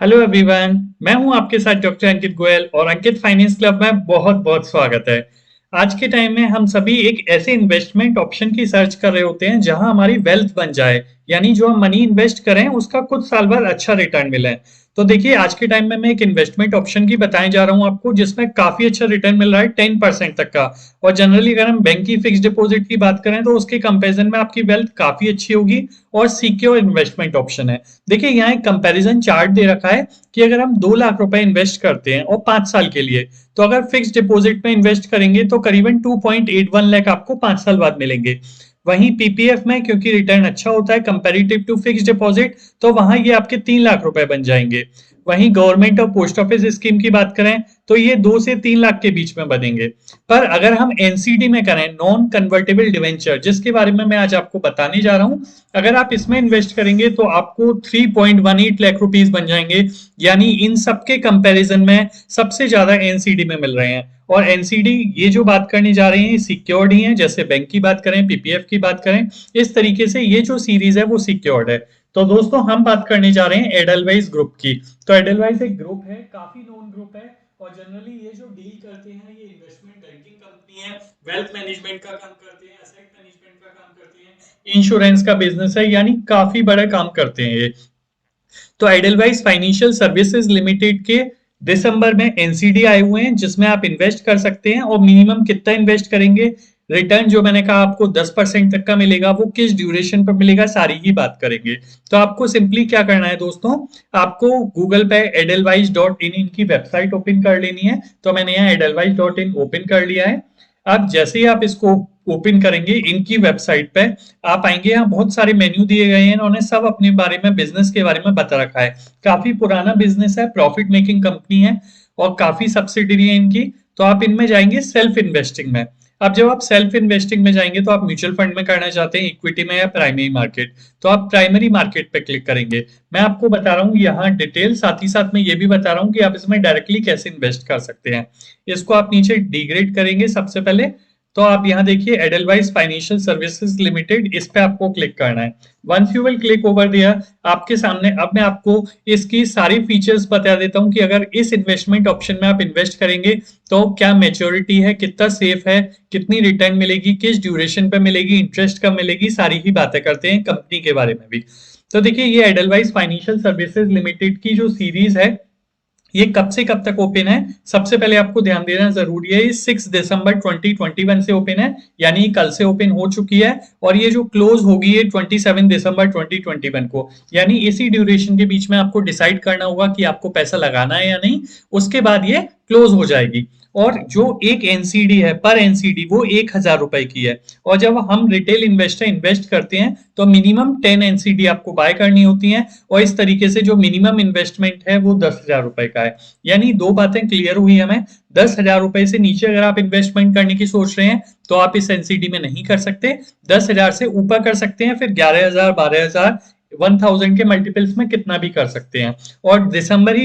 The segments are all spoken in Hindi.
Hello everyone. मैं हूं आपके साथ डॉक्टर अंकित गोयल और अंकित फाइनेंस क्लब में बहुत बहुत स्वागत है। आज के टाइम में हम सभी एक ऐसे इन्वेस्टमेंट ऑप्शन की सर्च कर रहे होते हैं जहां हमारी वेल्थ बन जाए, यानी जो हम मनी इन्वेस्ट करें उसका कुछ साल बाद अच्छा रिटर्न मिले। तो देखिए, आज के टाइम में मैं एक इन्वेस्टमेंट ऑप्शन की बताने जा रहा हूं आपको, जिसमें काफी अच्छा रिटर्न मिल रहा है 10% तक का। और जनरली अगर हम बैंक की फिक्स डिपॉजिट की बात करें तो उसके कंपैरिजन में आपकी वेल्थ काफी अच्छी होगी और सिक्योर इन्वेस्टमेंट ऑप्शन है। देखिए, यहाँ एक कंपैरिजन चार्ट दे रखा है कि अगर हम 2 लाख रुपए इन्वेस्ट करते हैं और 5 साल के लिए, तो अगर फिक्स डिपॉजिट में इन्वेस्ट करेंगे तो करीबन 2.81 लाख आपको 5 साल बाद मिलेंगे। वहीं पीपीएफ में क्योंकि रिटर्न अच्छा होता है कंपेरेटिव टू फिक्स डिपॉजिट, तो वहां ये आपके 3 लाख रुपए बन जाएंगे। वहीं गवर्नमेंट और पोस्ट ऑफिस स्कीम की बात करें तो ये 2 से 3 लाख के बीच में बनेंगे। पर अगर हम एनसीडी में करें, नॉन कन्वर्टेबल डिवेंचर, जिसके बारे में मैं आज आपको बताने जा रहा हूं, अगर आप इसमें इन्वेस्ट करेंगे तो आपको 3.18 लाख रुपीस बन जाएंगे। यानी इन सबके कंपैरिजन में सबसे ज्यादा एनसीडी में मिल रहे हैं। और एनसीडी ये जो बात करने जा रहे हैं सिक्योर्ड ही है, जैसे बैंक की बात करें, पीपीएफ की बात करें, इस तरीके से ये जो सीरीज है वो सिक्योर्ड है। तो दोस्तों, हम बात करने जा रहे हैं एडलवाइज ग्रुप की। तो एडलवाइज एक ग्रुप है, काफी नोन ग्रुप है। और जनरली ये जो डील करते हैं ये इन्वेस्टमेंट बैंकिंग कंपनी है, वेल्थ मैनेजमेंट का काम करते हैं, एसेट मैनेजमेंट का काम करते हैं, इंश्योरेंस का बिजनेस है, यानी काफी बड़ा काम करते हैं ये। तो एडलवाइज फाइनेंशियल सर्विसेज लिमिटेड के दिसंबर में एनसीडी आए हुए हैं, जिसमें आप इन्वेस्ट कर सकते हैं। और मिनिमम कितना इन्वेस्ट करेंगे, रिटर्न जो मैंने कहा आपको 10% तक का मिलेगा, वो किस ड्यूरेशन पर मिलेगा, सारी ही बात करेंगे। तो आपको सिंपली क्या करना है दोस्तों, आपको गूगल पे edelweiss.in इनकी वेबसाइट ओपन कर लेनी है। तो मैंने यहाँ edelweiss.in ओपन कर लिया है। अब जैसे ही आप इसको ओपन करेंगे इनकी वेबसाइट पे, आप आएंगे, यहाँ बहुत सारे मेन्यू दिए गए हैं, इन्होंने सब अपने बारे में, बिजनेस के बारे में बता रखा है। काफी पुराना बिजनेस है, प्रॉफिट मेकिंग कंपनी है और काफी सब्सिडरी है इनकी। तो आप इनमें जाएंगे सेल्फ इन्वेस्टिंग में। अब जब आप सेल्फ इन्वेस्टिंग में जाएंगे तो आप म्यूचुअल फंड में करना चाहते हैं, इक्विटी में या प्राइमरी मार्केट, तो आप प्राइमरी मार्केट पे क्लिक करेंगे। मैं आपको बता रहा हूँ यहाँ डिटेल, साथ ही साथ मैं ये भी बता रहा हूँ कि आप इसमें डायरेक्टली कैसे इन्वेस्ट कर सकते हैं। इसको आप नीचे डिग्रेड करेंगे सबसे पहले। तो आप यहाँ देखिए एडलवाइज फाइनेंशियल सर्विसेज लिमिटेड, इस पे आपको क्लिक करना है। Once you will click over दिया, आपके सामने अब मैं आपको इसकी सारी फीचर्स बता देता हूँ कि अगर इस इन्वेस्टमेंट ऑप्शन में आप इन्वेस्ट करेंगे तो क्या मैच्योरिटी है, कितना सेफ है, कितनी रिटर्न मिलेगी, किस ड्यूरेशन पे मिलेगी, इंटरेस्ट कब मिलेगी, सारी ही बातें करते हैं कंपनी के बारे में भी। तो देखिए, ये एडलवाइज फाइनेंशियल सर्विसेज लिमिटेड की जो सीरीज है ये कब से कब तक ओपन है, सबसे पहले आपको ध्यान देना जरूरी है। ये 6 दिसंबर 2021 से ओपन है, यानी कल से ओपन हो चुकी है। और ये जो क्लोज होगी ये 27 दिसंबर 2021 को, यानी इसी ड्यूरेशन के बीच में आपको डिसाइड करना होगा कि आपको पैसा लगाना है या नहीं। उसके बाद ये क्लोज हो जाएगी। और जो एक एनसीडी है, पर एनसीडी वो 1,000 रुपए की है। और जब हम रिटेल इन्वेस्टर इन्वेस्ट करते हैं तो मिनिमम 10 एनसीडी आपको बाय करनी होती हैं। और इस तरीके से जो मिनिमम इन्वेस्टमेंट है वो 10,000 रुपए का है। यानी दो बातें क्लियर हुई हमें। 10,000 रुपए से नीचे अगर आप इन्वेस्टमेंट करने की सोच रहे हैं तो आप इस एनसीडी में नहीं कर सकते। 10,000 से ऊपर कर सकते हैं, फिर 11,000, 12,000, 1,000 के मल्टीपल्स में कितना भी कर सकते हैं। और दिसंबर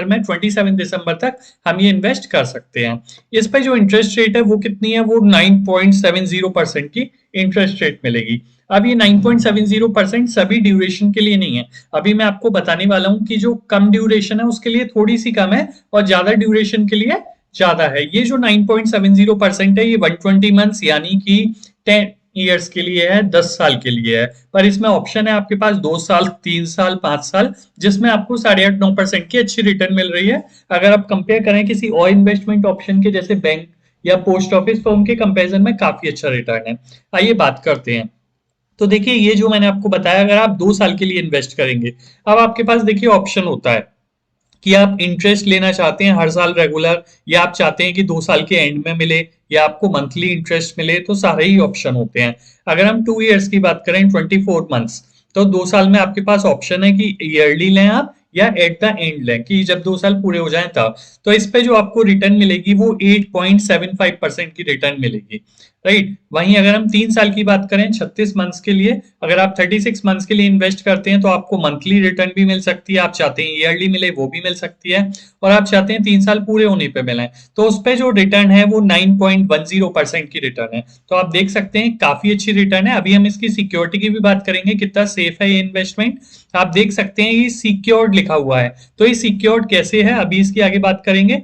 में 27 दिसंबर तक हम ये इन्वेस्ट कर सकते हैं। इस पे जो इंटरेस्ट रेट है वो कितनी है, वो 9.70% की इंटरेस्ट रेट मिलेगी। अब ये 9.70% सभी ड्यूरेशन के लिए नहीं है। अभी मैं आपको बताने वाला हूं कि जो कम ड्यूरेशन है उसके लिए थोड़ी सी कम है और ज्यादा ड्यूरेशन के लिए ज्यादा है। ये जो 9.70% है ये 120 मंथ्स यानी कि 10 ईयर्स के लिए है, 10 साल के लिए है। पर इसमें ऑप्शन है आपके पास 2 साल, 3 साल, 5 साल, जिसमें आपको 8.5-9% की अच्छी रिटर्न मिल रही है। अगर आप कंपेयर करें किसी और इन्वेस्टमेंट ऑप्शन के जैसे बैंक या पोस्ट ऑफिस, तो उनके कंपेरिजन में काफी अच्छा रिटर्न है। आइए बात करते हैं। तो देखिए, ये जो मैंने आपको बताया, अगर आप 2 साल के लिए इन्वेस्ट करेंगे, अब आपके पास देखिए ऑप्शन होता है कि आप इंटरेस्ट लेना चाहते हैं हर साल रेगुलर, या आप चाहते हैं कि 2 साल के एंड में मिले, या आपको मंथली इंटरेस्ट मिले, तो सारे ही ऑप्शन होते हैं। अगर हम 2 ईयर्स की बात करें, 24 मंथ्स, तो 2 साल में आपके पास ऑप्शन है कि ईयरली लें आप या एट द एंड लें, कि जब 2 साल पूरे हो जाएं तब। तो इस पे जो आपको रिटर्न मिलेगी वो 8.75% की रिटर्न मिलेगी। राइट। वहीं अगर हम 3 साल की बात करें 36 मंथ्स के लिए, अगर आप 36 मंथ्स के लिए इन्वेस्ट करते हैं तो आपको मंथली रिटर्न भी मिल सकती है, आप चाहते हैं ईयरली मिले वो भी मिल सकती है, और आप चाहते हैं 3 साल पूरे होने पे मिले तो उस पे जो रिटर्न है वो 9.10% की रिटर्न है। तो आप देख सकते हैं काफी अच्छी रिटर्न है। अभी हम इसकी सिक्योरिटी की भी बात करेंगे, कितना सेफ है ये इन्वेस्टमेंट। आप देख सकते हैं ये सिक्योर्ड लिखा हुआ है, तो ये सिक्योर्ड कैसे है अभी इसकी आगे बात करेंगे।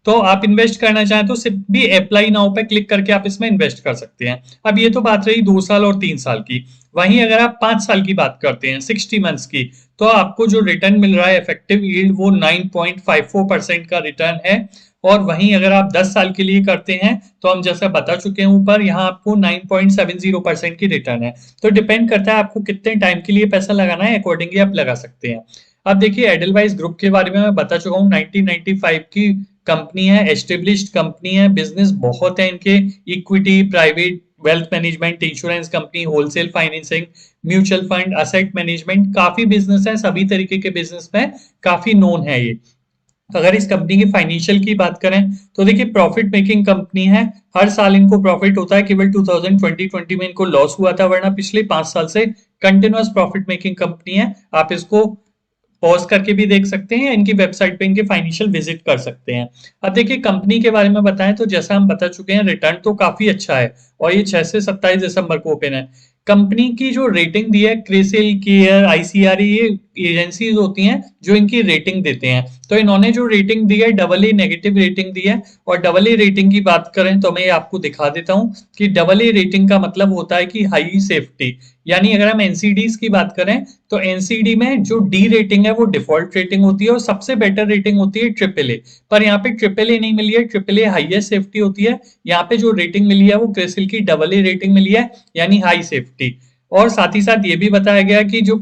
तो आप इन्वेस्ट करना चाहें तो सिर्फ भी अप्लाई नाउ पे क्लिक करके आप इसमें इन्वेस्ट कर सकते हैं। अब ये तो बात रही 2 साल और 3 साल की। वहीं अगर आप 5 साल की बात करते हैं 60 मंथ्स की, तो आपको जो रिटर्न मिल रहा है इफेक्टिव यील्ड वो 9.54% का रिटर्न है। और वहीं अगर आप 10 साल के लिए करते हैं तो हम जैसा बता चुके हैं ऊपर, यहाँ आपको 9.70% की रिटर्न है। तो डिपेंड करता है आपको कितने टाइम के लिए पैसा लगाना है, अकॉर्डिंगली आप लगा सकते हैं। अब देखिए एडलवाइस ग्रुप के बारे में मैं बता चुका हूँ, 1995 की कंपनी है, एस्टेब्लिश्ड कंपनी है, बिजनेस बहुत है इनके, equity, private wealth management, insurance company, wholesale financing, mutual fund, asset management, काफी बिजनेस है, सभी तरीके के बिजनेस में काफी नोन है ये। अगर इस कंपनी की फाइनेंशियल की बात करें तो देखिए प्रॉफिट मेकिंग कंपनी है, हर साल इनको प्रॉफिट होता है, केवल 2020 में इनको लॉस हुआ था, वरना पिछले 5 साल से कंटिन्यूअस प्रॉफिट मेकिंग कंपनी है। आप इसको पॉज करके भी देख सकते हैं, इनकी वेबसाइट पे इनके फाइनेंशियल विजिट कर सकते हैं। अब देखिए कंपनी के बारे में बताएं तो जैसा हम बता चुके हैं रिटर्न तो काफी अच्छा है, और ये 6 से 27 दिसंबर को ओपन है। कंपनी की जो रेटिंग दी है क्रिसिल, केयर, आईसीआरई, ये एजेंसीज होती हैं जो इनकी रेटिंग देते हैं। तो इन्होंने जो रेटिंग दी है डबल ए नेगेटिव रेटिंग दी है। और डबल ए रेटिंग की बात करें तो मैं आपको दिखा देता हूं कि डबल ए रेटिंग का मतलब होता है कि हाई सेफ्टी। यानी अगर हम एनसीडीज की बात करें तो एनसीडी में जो डी रेटिंग है वो डिफॉल्ट रेटिंग होती है, और सबसे बेटर रेटिंग होती है ट्रिपल ए। पर यहाँ पे ट्रिपल ए नहीं मिली है, ट्रिपल ए हाईएस्ट सेफ्टी होती है। यहाँ पे जो रेटिंग मिली है वो क्रिसिल की डबल ए रेटिंग मिली है, यानी हाई सेफ्टी। और साथ ही साथ ये भी बताया गया कि जो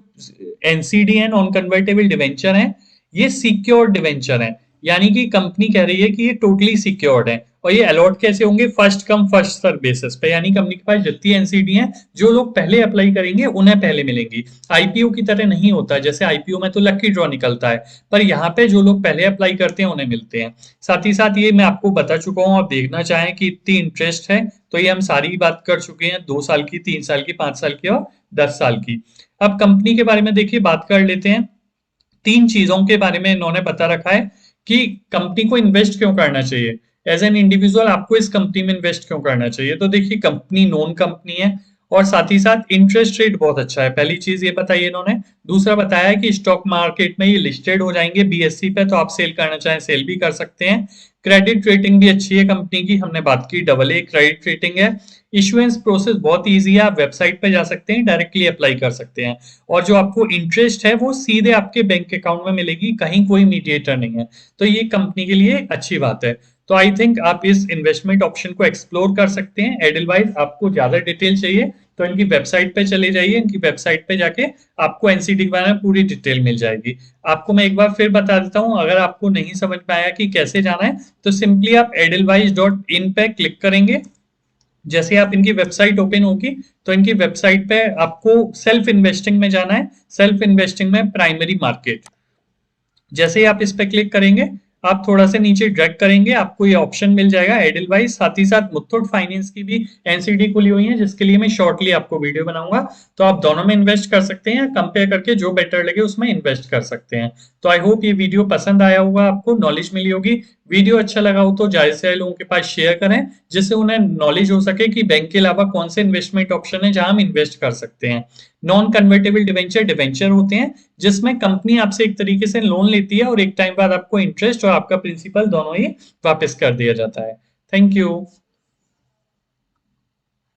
एनसीडी है, नॉन कन्वर्टेबल डिवेंचर है, ये सिक्योर्ड डिवेंचर है। यानी कि कंपनी कह रही है कि ये टोटली सिक्योर्ड है। और ये अलॉट कैसे होंगे, first come first serve basis पे, यानी कंपनी के पास जितनी एनसीडी है जो लोग पहले अप्लाई करेंगे उन्हें पहले मिलेंगी। आईपीओ की तरह नहीं होता, जैसे आईपीओ में तो लकी ड्रॉ निकलता है, पर यहाँ पे जो लोग पहले अप्लाई करते हैं उन्हें मिलते हैं। साथ ही साथ ये मैं आपको बता चुका हूँ, आप देखना चाहें कि इतनी इंटरेस्ट है तो ये हम सारी बात कर चुके हैं, 2 साल की, 3 साल की, 5 साल की और 10 साल की। अब कंपनी के बारे में देखिए बात कर लेते हैं। 3 चीजों के बारे में इन्होंने बता रखा है कि कंपनी को इन्वेस्ट क्यों करना चाहिए, एज एन इंडिविजुअल आपको इस कंपनी में इन्वेस्ट क्यों करना चाहिए। तो देखिए कंपनी नोन कंपनी है, और साथ ही साथ इंटरेस्ट रेट बहुत अच्छा है, पहली चीज ये बताई इन्होंने। दूसरा बताया है कि स्टॉक मार्केट में ये लिस्टेड हो जाएंगे बीएससी पे, तो आप सेल करना चाहें सेल भी कर सकते हैं। क्रेडिट रेटिंग भी अच्छी है कंपनी की, हमने बात की डबल ए क्रेडिट रेटिंग है। इशुएंस प्रोसेस बहुत इजी है, आप वेबसाइट पे जा सकते हैं, डायरेक्टली अप्लाई कर सकते हैं। और जो आपको इंटरेस्ट है वो सीधे आपके बैंक अकाउंट में मिलेगी, कहीं कोई मीडिएटर नहीं है। तो ये कंपनी के लिए अच्छी बात है। तो आई थिंक आप इस इन्वेस्टमेंट ऑप्शन को एक्सप्लोर कर सकते हैं। एडलवाइज आपको ज्यादा डिटेल चाहिए तो इनकी वेबसाइट पे चले जाइए, इनकी वेबसाइट पे जाके आपको एनसीडी के बारे में पूरी डिटेल मिल जाएगी। आपको मैं एक बार फिर बता देता हूँ, अगर आपको नहीं समझ में आया कि कैसे जाना है तो सिंपली आप edelweiss.in पे क्लिक करेंगे। जैसे आप इनकी वेबसाइट ओपन होगी तो इनकी वेबसाइट पे आपको सेल्फ इन्वेस्टिंग में जाना है, सेल्फ इन्वेस्टिंग में प्राइमरी मार्केट। जैसे ही आप इस पे क्लिक करेंगे, आप थोड़ा सा नीचे ड्रैग करेंगे, आपको ये ऑप्शन मिल जाएगा एडलवाइस। साथ ही साथ मुथूट फाइनेंस की भी एनसीडी खुली हुई है, जिसके लिए मैं शॉर्टली आपको वीडियो बनाऊंगा। तो आप दोनों में इन्वेस्ट कर सकते हैं, कंपेयर करके जो बेटर लगे उसमें इन्वेस्ट कर सकते हैं। तो आई होप ये वीडियो पसंद आया होगा, आपको नॉलेज मिली होगी। वीडियो अच्छा लगा हो तो ज्यादा से ज्यादा लोगों के पास शेयर करें, जिससे उन्हें नॉलेज हो सके कि बैंक के अलावा कौन से इन्वेस्टमेंट ऑप्शन है जहां हम इन्वेस्ट कर सकते हैं। नॉन कन्वर्टेबल डिवेंचर डिवेंचर होते हैं जिसमें कंपनी आपसे एक तरीके से लोन लेती है, और एक टाइम बाद आपको इंटरेस्ट और आपका प्रिंसिपल दोनों ही वापस कर दिया जाता है। Thank you.